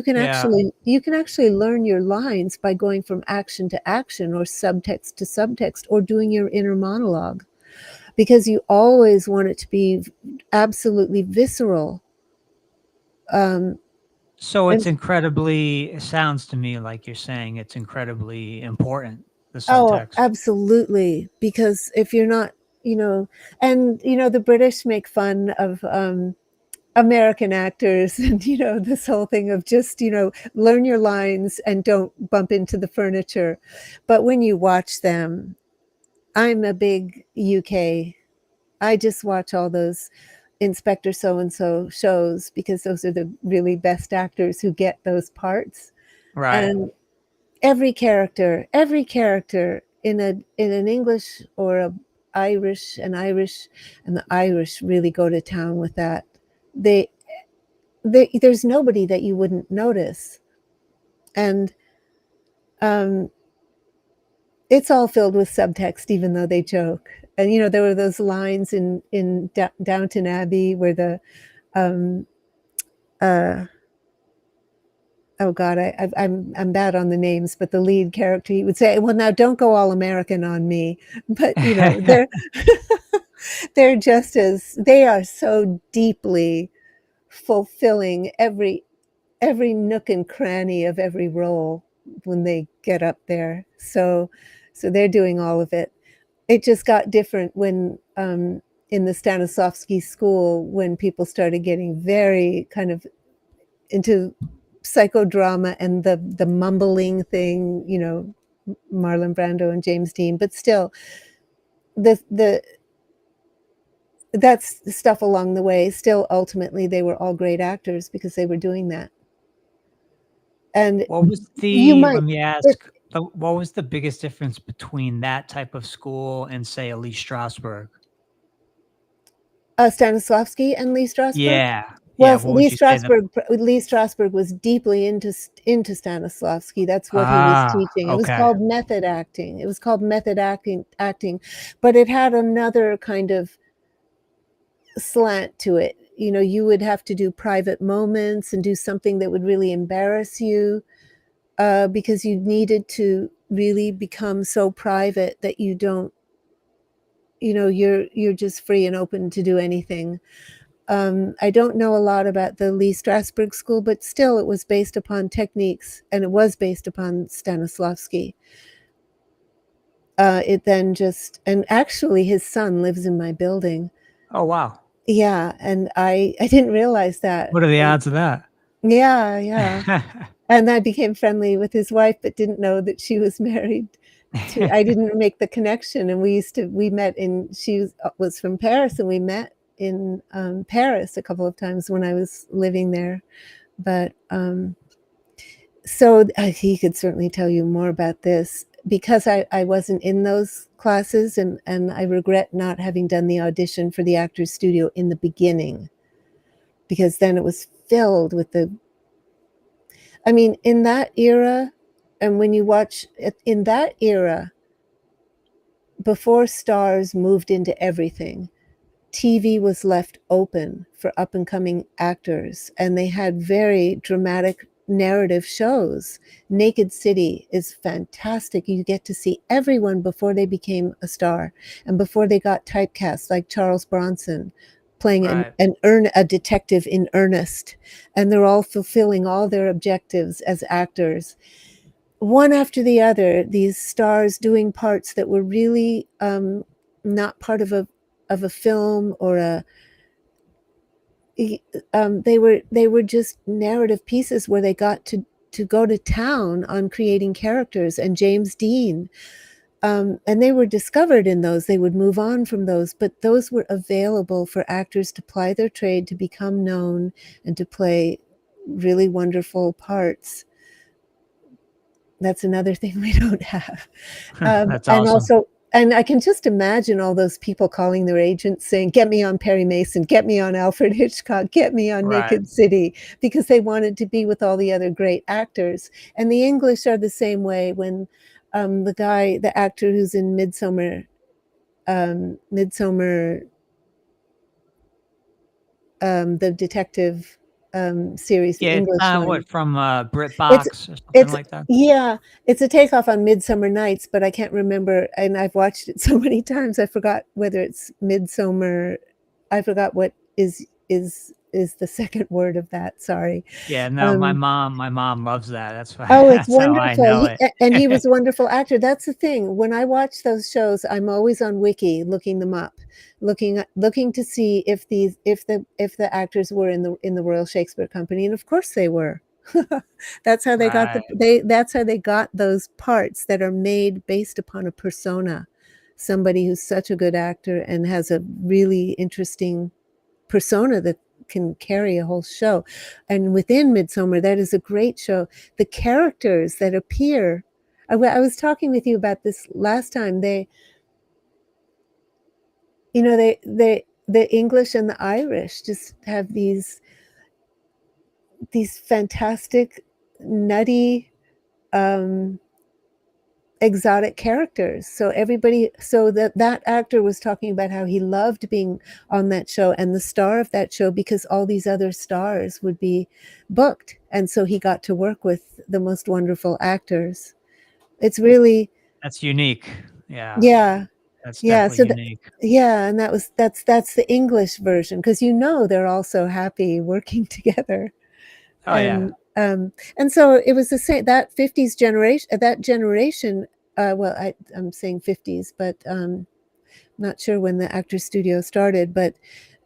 can actually learn your lines by going from action to action, or subtext to subtext, or doing your inner monologue, because you always want it to be absolutely visceral. So And it sounds to me like you're saying it's incredibly important, the oh, subtext. absolutely. Because if you're not, the British make fun of American actors and, this whole thing of just, learn your lines and don't bump into the furniture. But when you watch them, I'm a big UK. I just watch all those Inspector So-and-so shows because those are the really best actors who get those parts. Right. And every character in an English or a Irish, and the Irish really go to town with that. They there's nobody that you wouldn't notice. And it's all filled with subtext, even though they joke. And there were those lines in Downton Abbey where the oh God, I'm bad on the names, but the lead character, he would say, "Well, now don't go all American on me." But they're they're just as they are so deeply fulfilling every nook and cranny of every role when they get up there. So they're doing all of it. It just got different when in the Stanislavski school, when people started getting very kind of into psychodrama and the mumbling thing, Marlon Brando and James Dean, but still the that's the stuff along the way. Still, ultimately, they were all great actors because they were doing that. And What was you the, let might, me it, ask, what was the biggest difference between that type of school and, say, a Lee Strasberg? Stanislavski and Lee Strasberg. Yeah. Yeah. Well, What would you say the, Lee Strasberg was deeply into Stanislavski. That's what he was teaching. It was okay. called method acting. It was called method acting, but it had another kind of slant to it. You would have to do private moments and do something that would really embarrass you, because you needed to really become so private that you don't, you're just free and open to do anything. I don't know a lot about the Lee Strasberg school, but still it was based upon techniques, and it was based upon Stanislavski. It then just, and actually his son lives in my building. Oh, wow. Yeah, and I didn't realize that. What are the odds of that? Yeah. And I became friendly with his wife, but didn't know that she was married to, I didn't make the connection. And we met she was from Paris, and we met in Paris a couple of times when I was living there. But so he could certainly tell you more about this, because I wasn't in those classes, and I regret not having done the audition for the Actors Studio in the beginning, because then it was filled with in that era, and when you watch it in that era, before stars moved into everything, TV was left open for up and coming actors, and they had very dramatic narrative shows. Naked City is fantastic. You get to see everyone before they became a star and before they got typecast, like Charles Bronson playing Right. a detective in earnest, and they're all fulfilling all their objectives as actors. One after the other, these stars doing parts that were really not part of a film or they were just narrative pieces where they got to go to town on creating characters. And James Dean, and they were discovered in those. They would move on from those, but those were available for actors to ply their trade, to become known, and to play really wonderful parts. That's another thing we don't have. That's and awesome. also, and I can just imagine all those people calling their agents saying, "Get me on Perry Mason, get me on Alfred Hitchcock, get me on Right. Naked City," because they wanted to be with all the other great actors. And the English are the same way. When the actor who's in Midsummer, the detective series, the Yeah. It's English not one. what from It's BritBox or something it's like that. yeah, it's a takeoff on Midsummer Nights, but I can't remember, and I've watched it so many times I forgot whether it's Midsummer. I forgot what is is the second word of that. Sorry. Yeah, no, my mom loves that. That's why. Oh, it's That's how I wonderful. know it. And he was a wonderful actor. That's the thing. When I watch those shows, I'm always on Wiki looking them up, looking to see if the actors were in the Royal Shakespeare Company, and of course they were. That's how they got Right. that's how they got those parts that are made based upon a persona, somebody who's such a good actor and has a really interesting persona that can carry a whole show. And within Midsummer, that is a great show. The characters that appear, I was talking with you about this last time. They, the English and the Irish just have these fantastic, nutty, exotic characters. So that actor was talking about how he loved being on that show and the star of that show, because all these other stars would be booked, and so he got to work with the most wonderful actors. It's really, That's unique. Yeah. yeah, That's yeah. definitely So unique. and that's the English version, because they're all so happy working together. Oh yeah. And so it was the same, that 50s generation, well, I'm saying 50s, but not sure when the actor studio started, but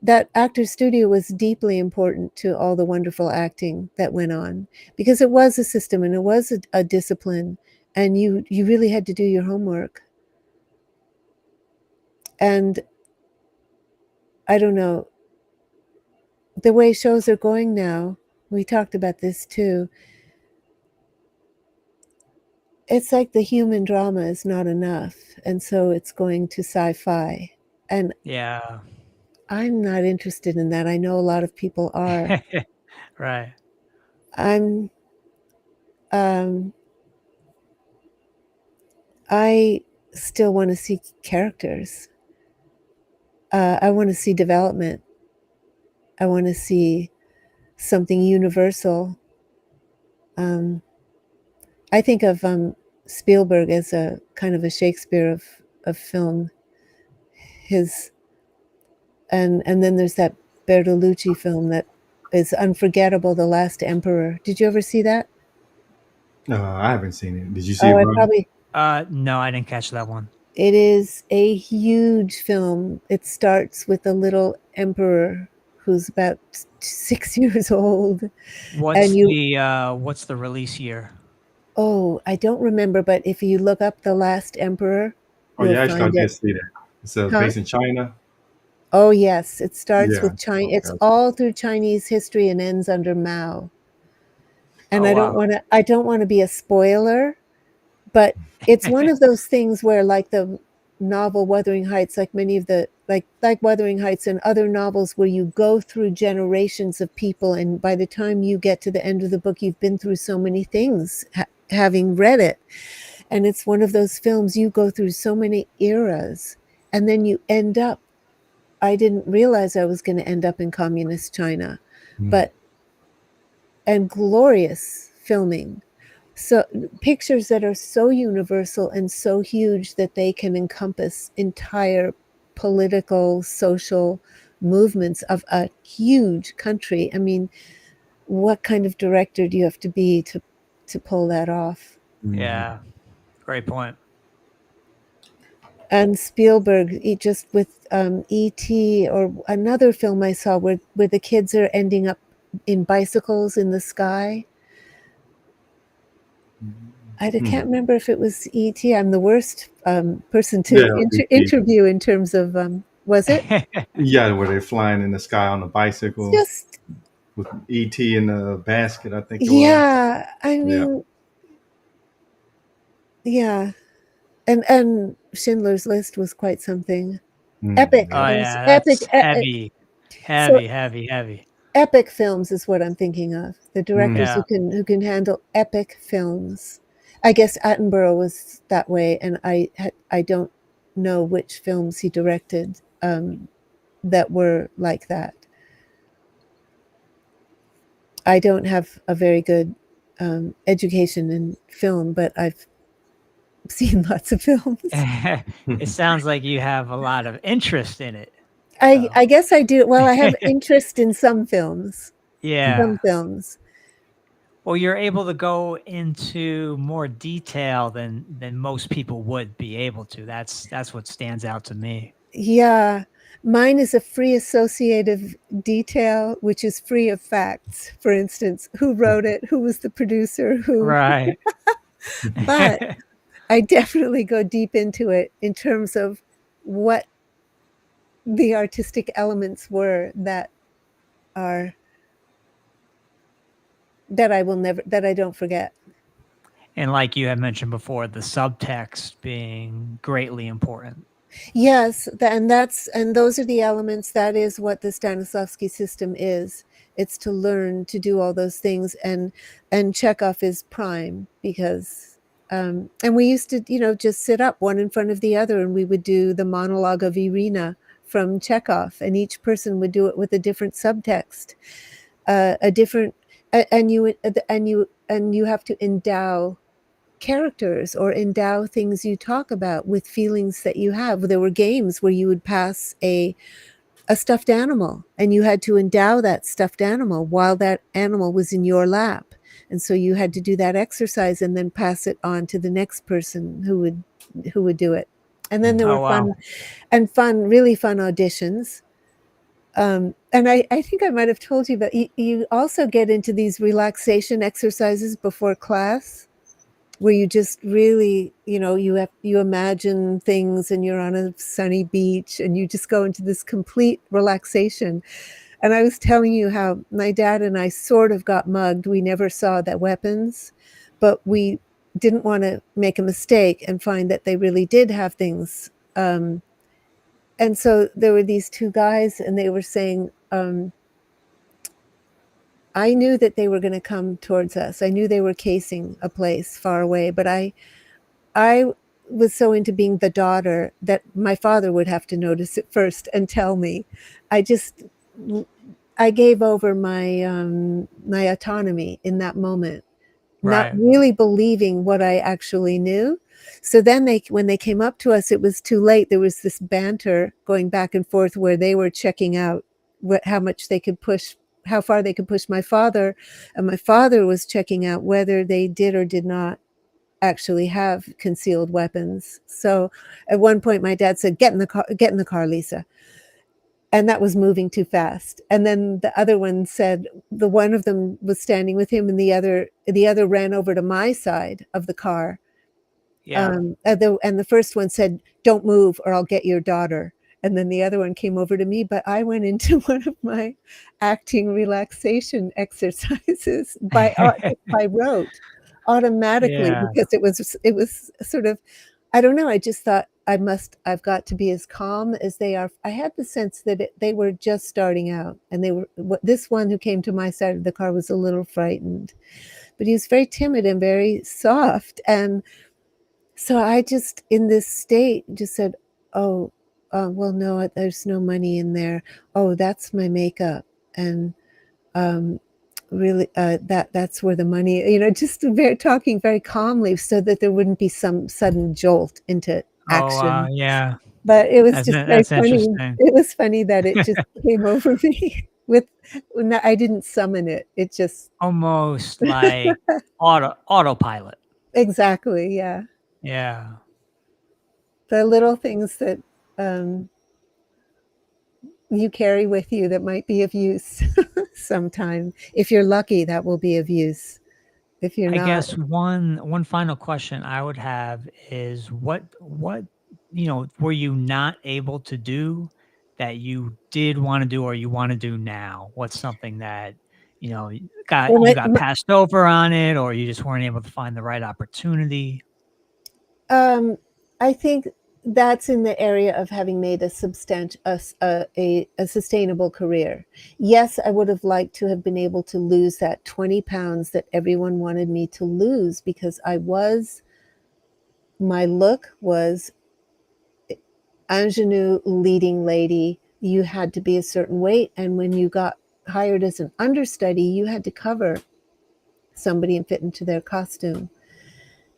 that actor studio was deeply important to all the wonderful acting that went on, because it was a system and it was a discipline, and you really had to do your homework. And I don't know, the way shows are going now, we talked about this too, it's like the human drama is not enough, and so it's going to sci-fi, and Yeah. I'm not interested in that. I know a lot of people are. Right. I'm I still want to see characters. I want to see development. I want to see something universal. I think of Spielberg as a kind of a Shakespeare of film. His and then there's that Bertolucci film that is unforgettable, The Last Emperor. Did you ever see that? I haven't seen it. Did you see Oh, it, I Brian? probably. No, I didn't catch that one. It is a huge film. It starts with a little emperor who's about 6 years old, What's and the release year? I don't remember, but if you look up The Last Emperor, Oh you'll yeah, actually I find did it. see that. It's Huh? based in China. Oh yes, it starts Yeah. with China. It's Okay. all through Chinese history and ends under Mao. And Oh wow. I don't want to be a spoiler, but it's one of those things where, like the novel Wuthering Heights, like many of the like Wuthering Heights and other novels, where you go through generations of people, and by the time you get to the end of the book, you've been through so many things having read it. And it's one of those films, you go through so many eras, and then you end up, I didn't realize I was going to end up in communist China, Mm. but and glorious filming. So pictures that are so universal and so huge that they can encompass entire political, social movements of a huge country. I mean, what kind of director do you have to be to pull that off? Yeah. Great point. And Spielberg, just with E.T., or another film I saw where the kids are ending up in bicycles in the sky. I can't remember if it was E.T. I'm the worst person to Yeah, E.T. interview in terms of, was it? Yeah, where they're flying in the sky on a It's bicycle just, with ET in the basket, I think it was. yeah, I Yeah. mean, yeah. And Schindler's List was quite something. Epic. Oh Yeah. It was yeah, epic. that's heavy, So heavy, heavy, heavy. epic films is what I'm thinking of. The directors Yeah. who can handle epic films. I guess Attenborough was that way, and I don't know which films he directed that were like that. I don't have a very good education in film, but I've seen lots of films. It sounds like you have a lot of interest in it. I guess I do. Well, I have interest in some films. Yeah. Some films. Well, you're able to go into more detail than most people would be able to. That's what stands out to me. Yeah. Mine is a free associative detail, which is free of facts. For instance, who wrote it, who was the producer, who. Right. But I definitely go deep into it in terms of what the artistic elements were that I don't forget. And like you had mentioned before, the subtext being greatly important. Yes, and those are the elements. That is what the Stanislavski system is. It's to learn to do all those things, and Chekhov is prime because, and we used to, just sit up one in front of the other, and we would do the monologue of Irina from Chekhov, and each person would do it with a different subtext, a different, and you have to endow characters or endow things you talk about with feelings that you have. There were games where you would pass a stuffed animal, and you had to endow that stuffed animal while that animal was in your lap. And so you had to do that exercise and then pass it on to the next person who would do it. And then there were really fun auditions. And I think I might have told you, but you also get into these relaxation exercises before class, where you just really, you imagine things, and you're on a sunny beach, and you just go into this complete relaxation. And I was telling you how my dad and I sort of got mugged. We never saw the weapons, but we didn't want to make a mistake and find that they really did have things. And so there were these two guys, and they were saying, I knew that they were going to come towards us. I knew they were casing a place far away, but I was so into being the daughter that my father would have to notice it first and tell me. I gave over my my autonomy in that moment, not really believing what I actually knew. So then when they came up to us, it was too late. There was this banter going back and forth where they were checking out how much they could push, how far they could push my father, and my father was checking out whether they did or did not actually have concealed weapons. So at one point my dad said, get in the car, Lisa. And that was moving too fast. And then the other one said, the one of them was standing with him, and the other ran over to my side of the car. Yeah. And the first one said, don't move or I'll get your daughter. And then the other one came over to me, but I went into one of my acting relaxation exercises by rote, automatically, because it was sort of, I don't know. I just thought I've got to be as calm as they are. I had the sense that they were just starting out, and this one who came to my side of the car was a little frightened, but he was very timid and very soft. And so I just, in this state, just said, oh, well, no, there's no money in there. Oh, that's my makeup. And really, that's where the money, just talking very calmly so that there wouldn't be some sudden jolt into action. Oh, yeah. But it was just very funny. Interesting. It was funny that it just came over me I didn't summon it. It just almost like autopilot. Exactly. Yeah. Yeah. The little things that you carry with you that might be of use sometime. If you're lucky, that will be of use. If you're not. I guess one final question I would have is what were you not able to do that you did want to do or you want to do now? What's something that you got passed over on it, or you just weren't able to find the right opportunity? I think that's in the area of having made a sustainable career. Yes, I would have liked to have been able to lose that 20 pounds that everyone wanted me to lose, because my look was ingenue leading lady. You had to be a certain weight, and when you got hired as an understudy, you had to cover somebody and fit into their costume.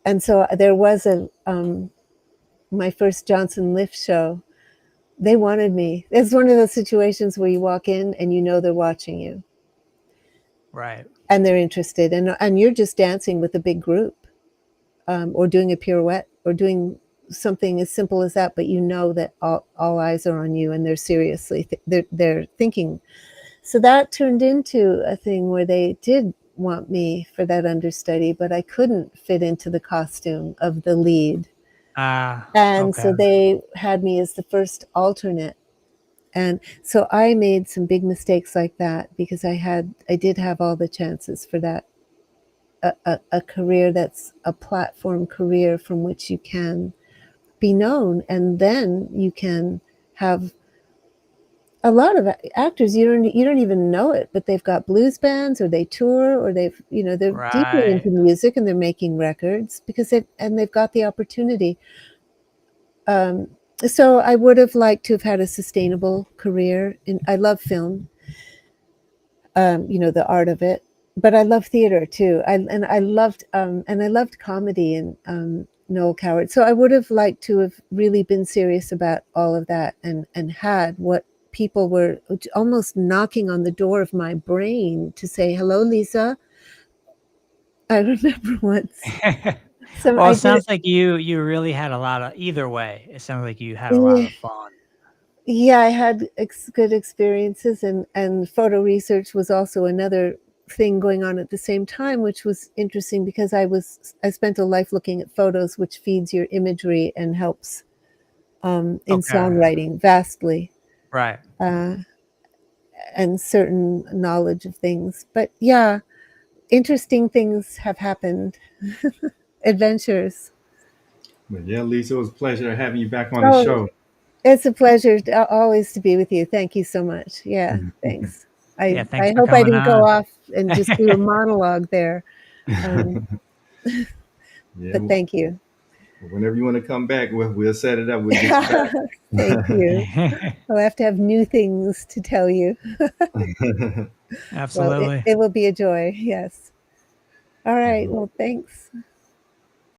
And so there was my first Johnson Lift show. They wanted me. It's one of those situations where you walk in and you know they're watching you. Right. And they're interested. And you're just dancing with a big group, or doing a pirouette, or doing something as simple as that, but you know that all eyes are on you and they're seriously, they're thinking. So that turned into a thing where they did want me for that understudy, but I couldn't fit into the costume of the lead. And Okay. so they had me as the first alternate. And so I made some big mistakes like that, because I did have all the chances for that, a career that's a platform career from which you can be known, and then you can have a lot of actors, you don't even know it, but they've got blues bands, or they tour, or they're deeply into Right. music, and they're making records because they've got the opportunity. So I would have liked to have had a sustainable career. I love film, the art of it, but I love theater too. I loved comedy and Noel Coward. So I would have liked to have really been serious about all of that, and had what people were almost knocking on the door of my brain to say, "Hello, Lisa." I remember once. Well, it sounds like you really had a lot of, either way, it sounds like you had a lot of fun. Yeah, I had good experiences, and photo research was also another thing going on at the same time, which was interesting because I spent a life looking at photos, which feeds your imagery and helps in songwriting vastly. Right. And certain knowledge of things. But yeah, interesting things have happened. Adventures. But yeah, Lisa, it was a pleasure having you back on the show. It's a pleasure always to be with you. Thank you so much. Yeah, thanks. Yeah, thanks I for hope I coming didn't go on. off and just do a monologue there. Yeah, But thank you. Whenever you want to come back, we'll set it up. We'll get you back. Thank you. I'll have to have new things to tell you. Absolutely. Well, it will be a joy. Yes. All right. Well, thanks.